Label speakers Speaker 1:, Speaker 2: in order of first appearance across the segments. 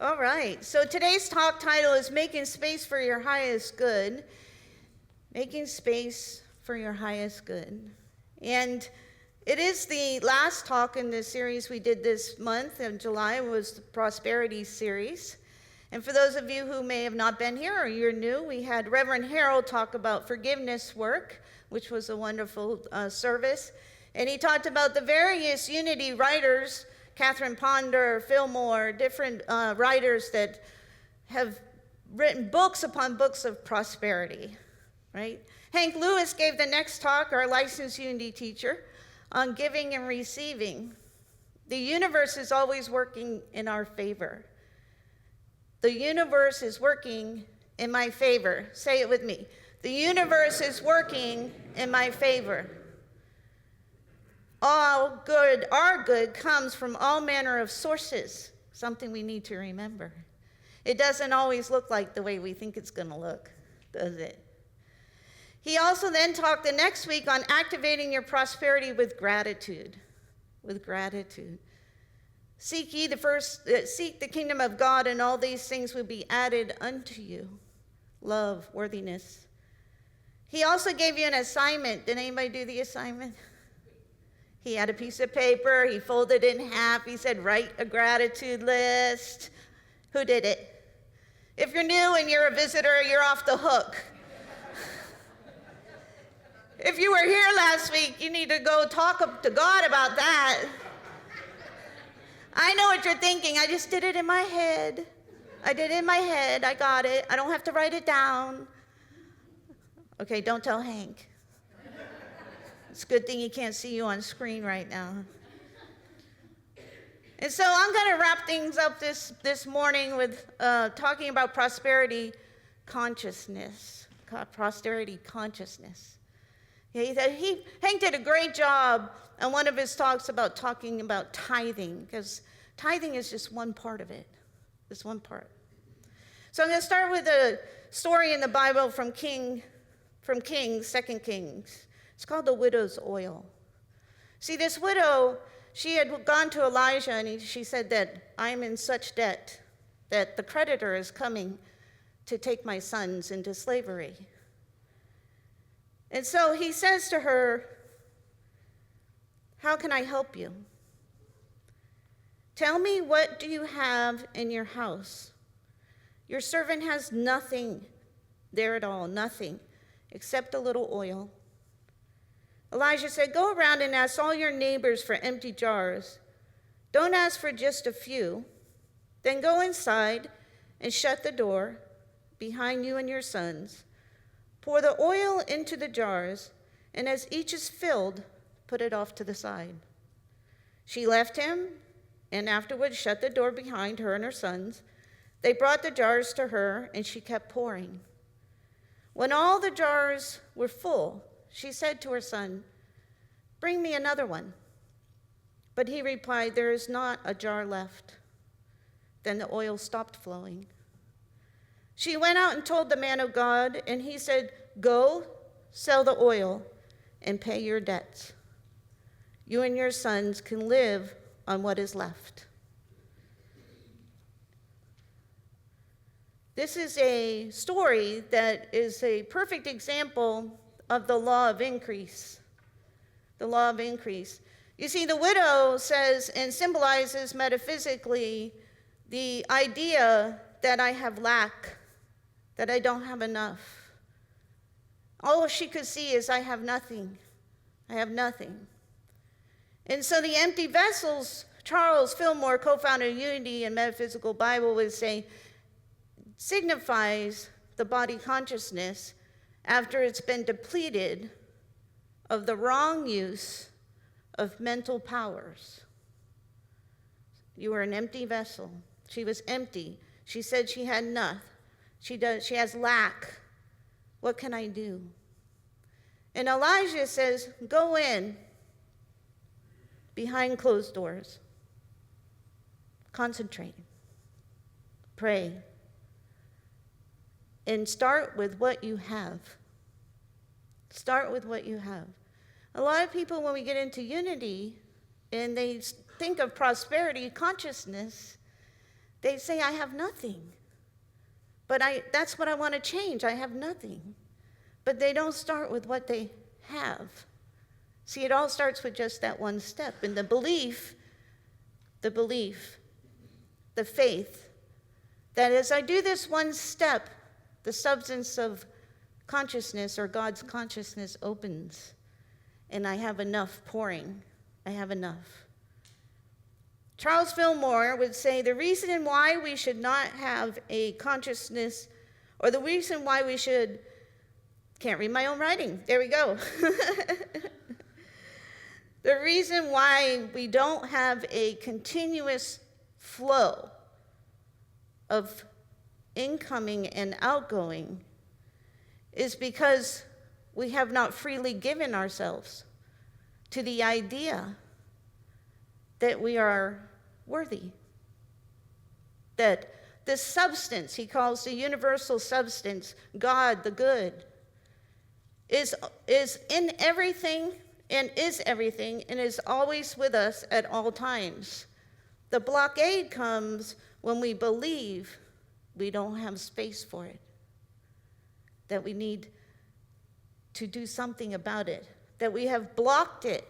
Speaker 1: All right. So today's talk title is Making Space for Your Highest Good. Making Space for Your Highest Good. And it is the last talk in the series we did this month in July. Was the Prosperity series. And for those of you who may have not been here or you're new, we had Reverend Harold talk about forgiveness work, which was a wonderful service. And he talked about the various unity writers, Catherine Ponder, Fillmore, different writers that have written books upon books of prosperity, right? Hank Lewis gave the next talk, our licensed unity teacher, on giving and receiving. The universe is always working in our favor. The universe is working in my favor. Say it with me. The universe is working in my favor. All good, our good comes from all manner of sources, something we need to remember. It doesn't always look like the way we think it's going to look, does it? He also then talked the next week on activating your prosperity with gratitude. With gratitude. Seek the kingdom of God, and all these things will be added unto you. Love, worthiness. He also gave you an assignment. Did anybody do the assignment? He had a piece of paper. He folded it in half. He said, write a gratitude list. Who did it? If you're new and you're a visitor, you're off the hook. If you were here last week, you need to go talk to God about that. I know what you're thinking. I just did it in my head. I did it in my head. I got it. I don't have to write it down. Okay, don't tell Hank. It's a good thing he can't see you on screen right now. And so I'm going to wrap things up this morning with talking about prosperity consciousness. Prosperity consciousness. Hank did a great job on one of his talks about talking about tithing, because tithing is just one part of it. It's one part. So I'm going to start with a story in the Bible from Kings, 2 Kings. It's called the widow's oil. See, this widow, she had gone to Elijah and she said that I'm in such debt that the creditor is coming to take my sons into slavery. And so he says to her, how can I help you? Tell me, what do you have in your house? Your servant has nothing there at all, nothing, except a little oil. Elijah said, go around and ask all your neighbors for empty jars. Don't ask for just a few. Then go inside and shut the door behind you and your sons. Pour the oil into the jars, and as each is filled, put it off to the side. She left him, and afterwards shut the door behind her and her sons. They brought the jars to her, and she kept pouring. When all the jars were full, she said to her son, bring me another one. But he replied, there is not a jar left. Then the oil stopped flowing. She went out and told the man of God, and he said, go, sell the oil, and pay your debts. You and your sons can live on what is left. This is a story that is a perfect example of the law of increase. The law of increase. You see, the widow says and symbolizes metaphysically the idea that I have lack, that I don't have enough. All she could see is I have nothing. I have nothing. And so the empty vessels, Charles Fillmore, co-founder of Unity and Metaphysical Bible, would say, signifies the body consciousness after it's been depleted of the wrong use of mental powers. You are an empty vessel. She was empty. She said she had nothing. She has lack. What can I do? And Elijah says, go in behind closed doors. Concentrate. Pray. And start with what you have. Start with what you have. A lot of people, when we get into unity and they think of prosperity consciousness, They say, I have nothing. But that's what I want to change. I have nothing. But they don't start with what they have. See, it all starts with just that one step. And the faith, that as I do this one step, the substance of consciousness or God's consciousness opens, and I have enough pouring. I have enough. Charles Fillmore would say the reason why we should not have a consciousness, or the reason why we should, can't read my own writing, there we go. The reason why we don't have a continuous flow of incoming and outgoing is because we have not freely given ourselves to the idea that we are worthy. That this substance, he calls the universal substance, God, the good, is in everything and is everything and is always with us at all times. The blockade comes when we believe we don't have space for it, that we need to do something about it, that we have blocked it,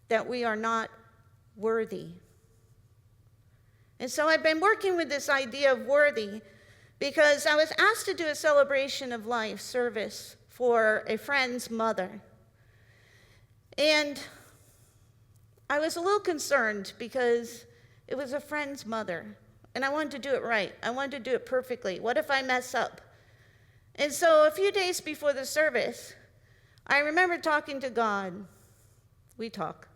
Speaker 1: that we are not worthy. And so I've been working with this idea of worthy because I was asked to do a celebration of life service for a friend's mother. And I was a little concerned because it was a friend's mother, and I wanted to do it right. I wanted to do it perfectly. What if I mess up? And so a few days before the service, I remember talking to God. We talk.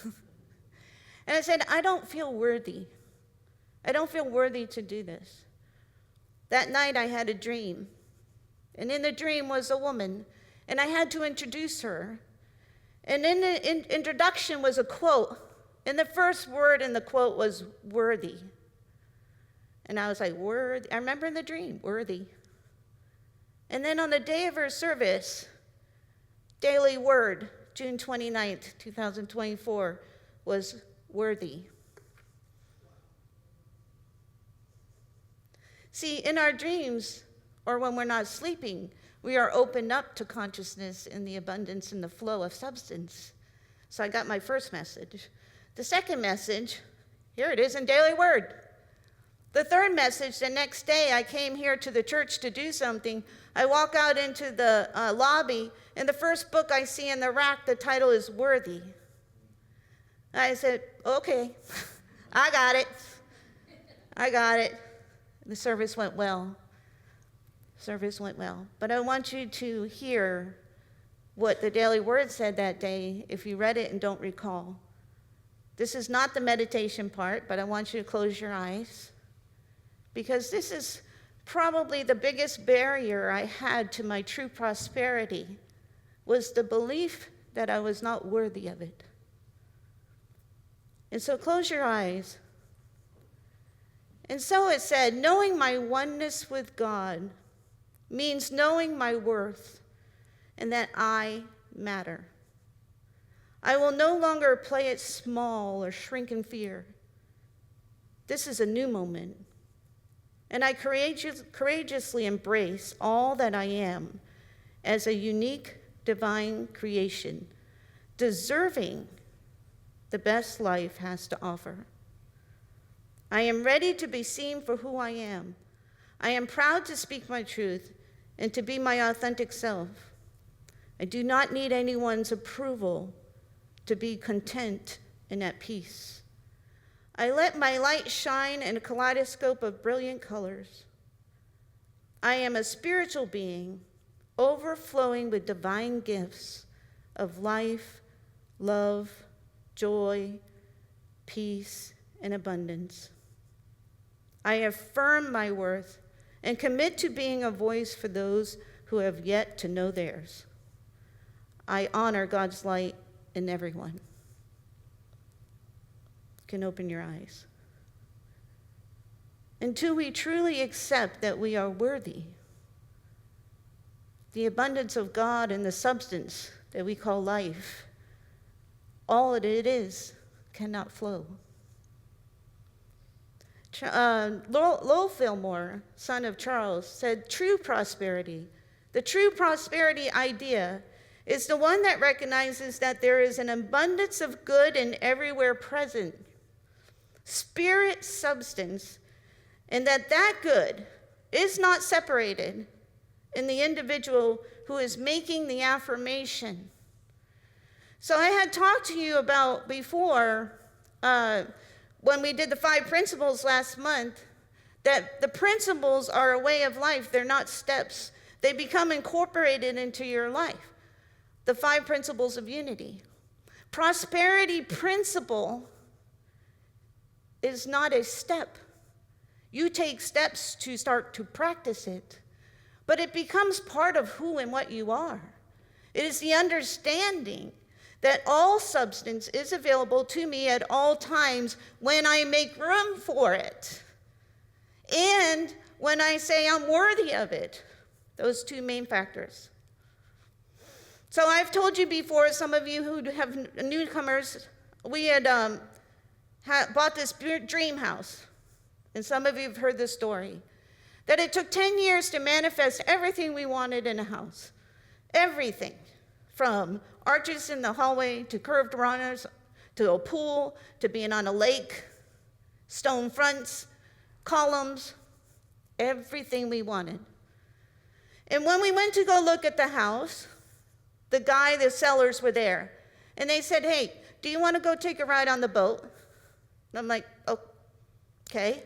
Speaker 1: And I said, I don't feel worthy. I don't feel worthy to do this. That night I had a dream. And in the dream was a woman. And I had to introduce her. And in the introduction was a quote. And the first word in the quote was worthy. And I was like, worthy. I remember in the dream, worthy. And then on the day of her service, Daily Word, June 29th, 2024, was worthy. See, in our dreams, or when we're not sleeping, we are opened up to consciousness in the abundance and the flow of substance. So I got my first message. The second message, here it is in Daily Word. The third message, the next day I came here to the church to do something. I walk out into the lobby, and the first book I see in the rack, the title is Worthy. I said, okay, I got it. The service went well. But I want you to hear what the Daily Word said that day if you read it and don't recall. This is not the meditation part, but I want you to close your eyes, because this is probably the biggest barrier I had to my true prosperity, was the belief that I was not worthy of it. And so close your eyes. And so it said, knowing my oneness with God means knowing my worth and that I matter. I will no longer play it small or shrink in fear. This is a new moment. And I courageously embrace all that I am as a unique divine creation, deserving the best life has to offer. I am ready to be seen for who I am. I am proud to speak my truth and to be my authentic self. I do not need anyone's approval to be content and at peace. I let my light shine in a kaleidoscope of brilliant colors. I am a spiritual being overflowing with divine gifts of life, love, joy, peace, and abundance. I affirm my worth and commit to being a voice for those who have yet to know theirs. I honor God's light in everyone. You can open your eyes. Until we truly accept that we are worthy, the abundance of God and the substance that we call life, all that it is, cannot flow. Lowell Fillmore, son of Charles, said true prosperity, the true prosperity idea, is the one that recognizes that there is an abundance of good and everywhere present, spirit substance, and that good is not separated in the individual who is making the affirmation. So I had talked to you about before, when we did the 5 principles last month, that the principles are a way of life. They're not steps. They become incorporated into your life. The 5 principles of unity. Prosperity principle is not a step. You take steps to start to practice it, but it becomes part of who and what you are. It is the understanding that all substance is available to me at all times when I make room for it, and when I say I'm worthy of it. Those 2 main factors. So I've told you before, some of you who have newcomers, we had bought this dream house, and some of you have heard this story, that it took 10 years to manifest everything we wanted in a house. Everything, from arches in the hallway to curved runners, to a pool, to being on a lake, stone fronts, columns, everything we wanted. And when we went to go look at the house, the sellers were there. And they said, hey, do you want to go take a ride on the boat? And I'm like, oh, okay.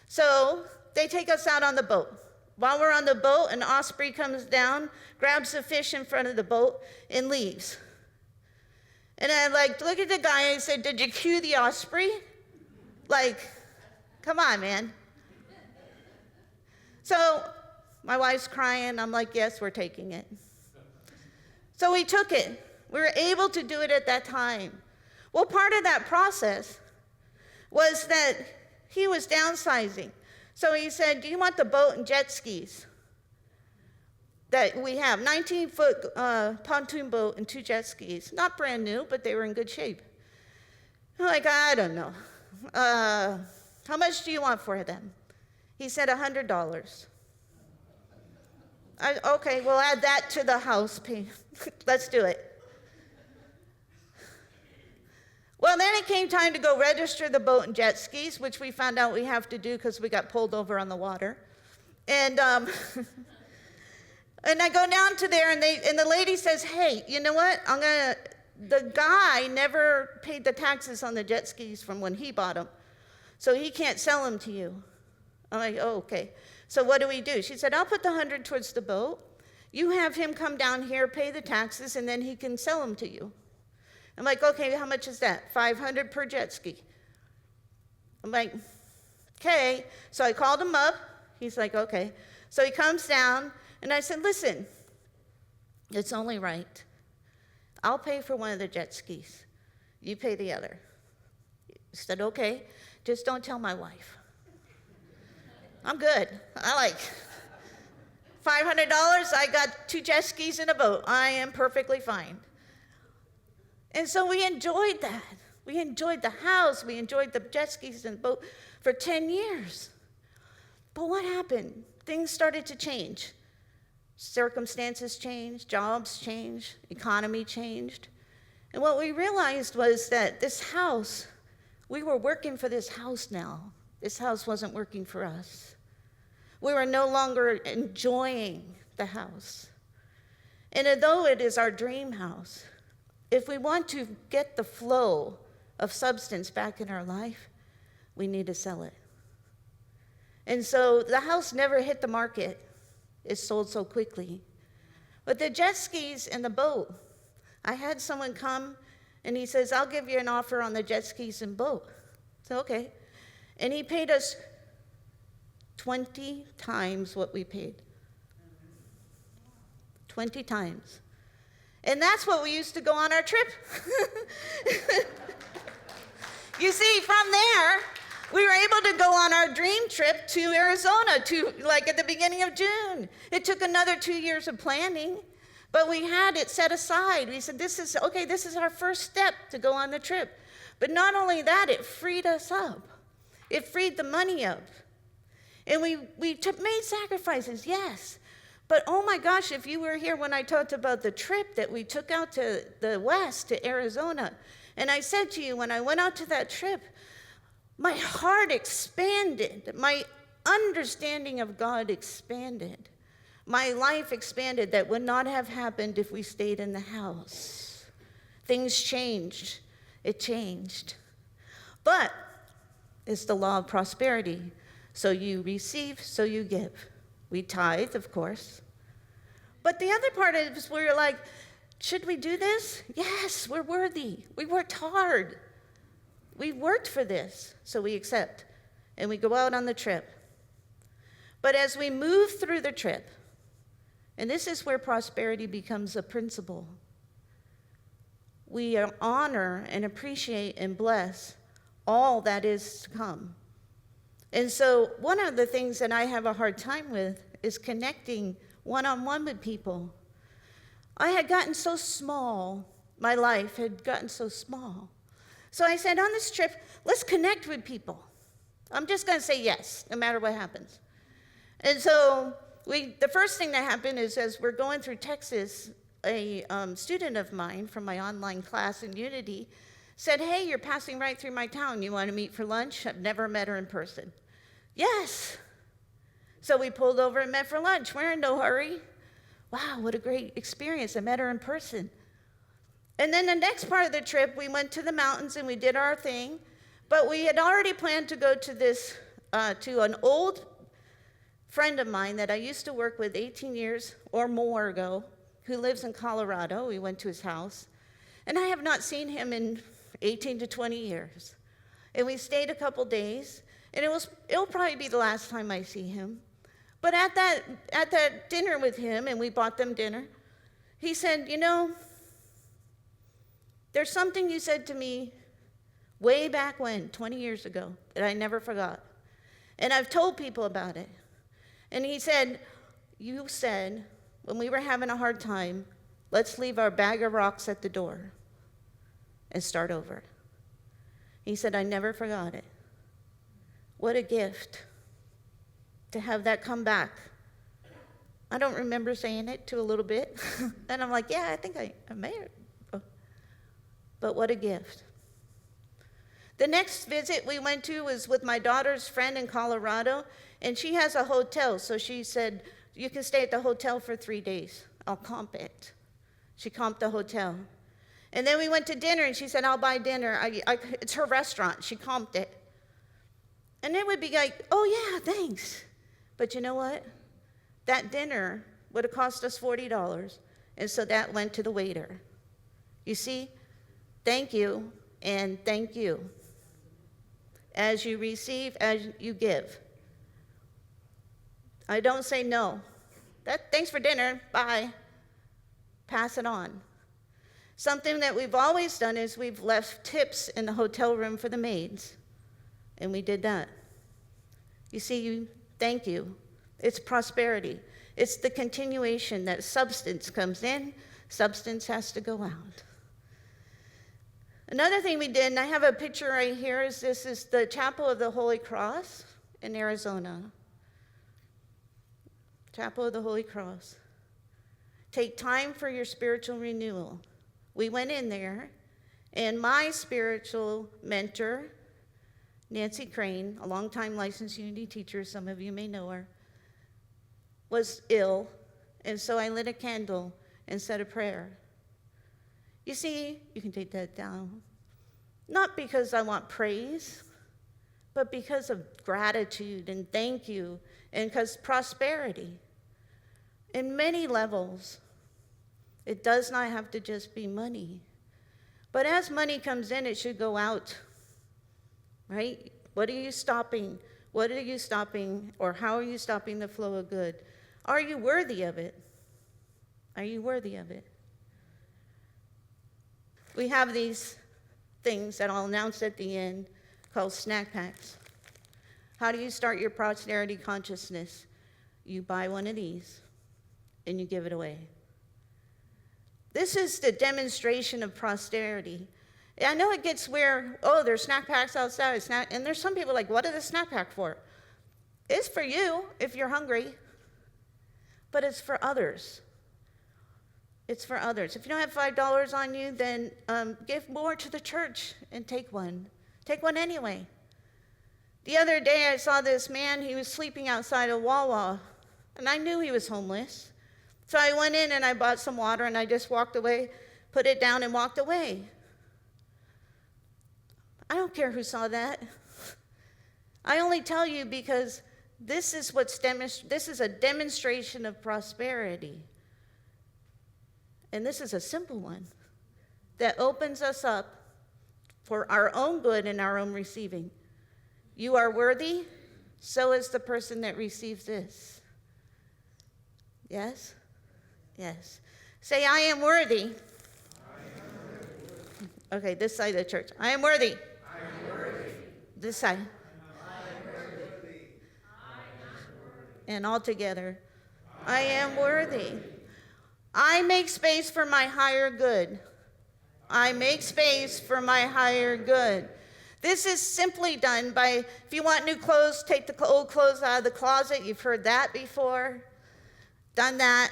Speaker 1: So they take us out on the boat. While we're on the boat, an osprey comes down, grabs the fish in front of the boat, and leaves. And I look at the guy and I said, did you cue the osprey? Come on, man. So my wife's crying. I'm like, yes, we're taking it. So we took it. We were able to do it at that time. Well, part of that process was that he was downsizing. So he said, do you want the boat and jet skis that we have? 19-foot pontoon boat and 2 jet skis. Not brand new, but they were in good shape. I'm like, I don't know. How much do you want for them? He said $100. Okay, we'll add that to the house payment. Let's do it. Well, then it came time to go register the boat and jet skis, which we found out we have to do because we got pulled over on the water. And and I go down to there, and the lady says, hey, you know what? The guy never paid the taxes on the jet skis from when he bought them, so he can't sell them to you. I'm like, oh, okay. So what do we do? She said, I'll put the 100 towards the boat. You have him come down here, pay the taxes, and then he can sell them to you. I'm like, okay, how much is that? $500 per jet ski. I'm like, okay. So I called him up. He's like, okay. So he comes down, and I said, listen, it's only right. I'll pay for one of the jet skis. You pay the other. He said, okay, just don't tell my wife. I'm good. I like $500. I got 2 jet skis and a boat. I am perfectly fine. And so we enjoyed that. We enjoyed the house. We enjoyed the jet skis and the boat for 10 years. But what happened? Things started to change. Circumstances changed, jobs changed, economy changed. And what we realized was that this house, we were working for this house now. This house wasn't working for us. We were no longer enjoying the house. And although it is our dream house, if we want to get the flow of substance back in our life, we need to sell it. And so the house never hit the market. It sold so quickly. But the jet skis and the boat, I had someone come and he says, I'll give you an offer on the jet skis and boat. So, okay. And he paid us 20 times what we paid. 20 times. And that's what we used to go on our trip. You see, from there, we were able to go on our dream trip to Arizona at the beginning of June. It took another 2 years of planning, but we had it set aside. We said, this is our first step to go on the trip. But not only that, it freed us up. It freed the money up. And we made sacrifices, yes. But oh my gosh, if you were here when I talked about the trip that we took out to the west, to Arizona, and I said to you, when I went out to that trip, my heart expanded. My understanding of God expanded. My life expanded. That would not have happened if we stayed in the house. Things changed. It changed. But it's the law of prosperity. So you receive, so you give. We tithe, of course. But the other part is where you're like, should we do this? Yes, we're worthy. We worked hard. We worked for this, so we accept. And we go out on the trip. But as we move through the trip, and this is where prosperity becomes a principle, we honor and appreciate and bless all that is to come. And so one of the things that I have a hard time with is connecting one-on-one with people. I had gotten so small, my life had gotten so small. So I said, on this trip, let's connect with people. I'm just going to say yes, no matter what happens. And so the first thing that happened is, as we're going through Texas, a student of mine from my online class in Unity said, hey, you're passing right through my town. You want to meet for lunch? I've never met her in person. Yes. So we pulled over and met for lunch. We're in no hurry. Wow, what a great experience. I met her in person. And then the next part of the trip, we went to the mountains and we did our thing. But we had already planned to go to to an old friend of mine that I used to work with 18 years or more ago, who lives in Colorado. We went to his house. And I have not seen him in 18 to 20 years. And we stayed a couple days. And it'll probably be the last time I see him. But at that dinner with him, and we bought them dinner, he said, you know, there's something you said to me way back when, 20 years ago, that I never forgot. And I've told people about it. And he said, you said, when we were having a hard time, let's leave our bag of rocks at the door and start over. He said, I never forgot it. What a gift to have that come back. I don't remember saying it to a little bit. And I'm like, yeah, I think I may have. But what a gift. The next visit we went to was with my daughter's friend in Colorado, and she has a hotel. So she said, you can stay at the hotel for 3 days. I'll comp it. She comped the hotel. And then we went to dinner, and she said, I'll buy dinner. It's her restaurant. She comped it. And it would be like, oh, yeah, thanks. But you know what? That dinner would have cost us $40, and so that went to the waiter. You see, thank you and thank you. As you receive, as you give. I don't say no. Thanks for dinner, bye. Pass it on. Something that we've always done is we've left tips in the hotel room for the maids. And we did that. You see, thank you. It's prosperity. It's the continuation that substance comes in, substance has to go out. Another thing we did, and I have a picture right here, this is the Chapel of the Holy Cross in Arizona. Chapel of the Holy Cross. Take time for your spiritual renewal. We went in there, and my spiritual mentor, Nancy Crane, a longtime licensed Unity teacher, some of you may know her, was ill, and so I lit a candle and said a prayer. You see, you can take that down. Not because I want praise, but because of gratitude and thank you, and because prosperity. In many levels, it does not have to just be money. But as money comes in, it should go out, right? What are you stopping? What are you stopping, or how are you stopping the flow of good? Are you worthy of it? Are you worthy of it? We have these things that I'll announce at the end called snack packs. How do you start your prosperity consciousness? You buy one of these and you give it away. This is the demonstration of prosperity. I know it gets where, oh, there's snack packs outside, and there's some people like, what is the snack pack for? It's for you if you're hungry, but it's for others. It's for others. If you don't have $5 on you, then give more to the church and take one. Take one anyway. The other day I saw this man, he was sleeping outside a Wawa, and I knew he was homeless. So I went in and I bought some water and I just walked away, put it down and walked away. I don't care who saw that. I only tell you because this is a demonstration of prosperity. And this is a simple one that opens us up for our own good and our own receiving. You are worthy, so is the person that receives this. Yes? Yes. Say, I am worthy. Okay, this side of the church. I am worthy. I am worthy. This side. I am worthy. And all together. I am worthy. I make space for my higher good. I make space for my higher good. This is simply done by, if you want new clothes, take the old clothes out of the closet. You've heard that before. Done that.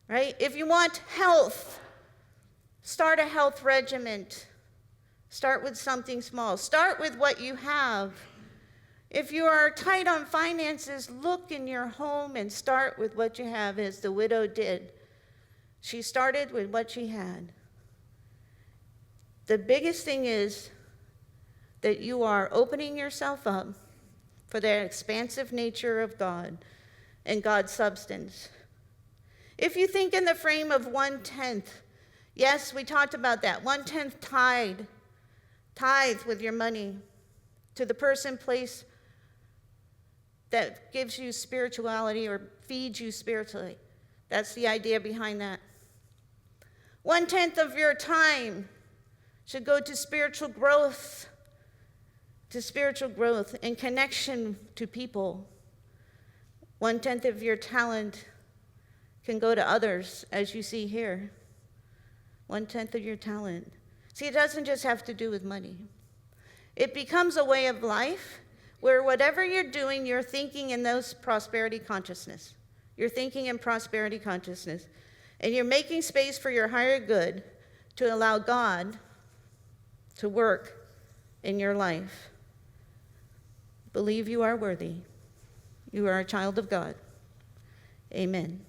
Speaker 1: Right? If you want health, start a health regimen. Start with something small. Start with what you have. If you are tight on finances, look in your home and start with what you have, as the widow did. She started with what she had. The biggest thing is that you are opening yourself up for the expansive nature of God and God's substance. If you think in the frame of 1/10, yes, we talked about that. 1/10 tithe with your money to the person, place that gives you spirituality or feeds you spiritually. That's the idea behind that. 1/10 of your time should go to spiritual growth and connection to people. 1/10 of your talent can go to others, as you see here. 1/10 of your talent. See, it doesn't just have to do with money. It becomes a way of life where whatever you're doing, you're thinking in those prosperity consciousness. You're thinking in prosperity consciousness. And you're making space for your higher good to allow God to work in your life. Believe you are worthy. You are a child of God. Amen.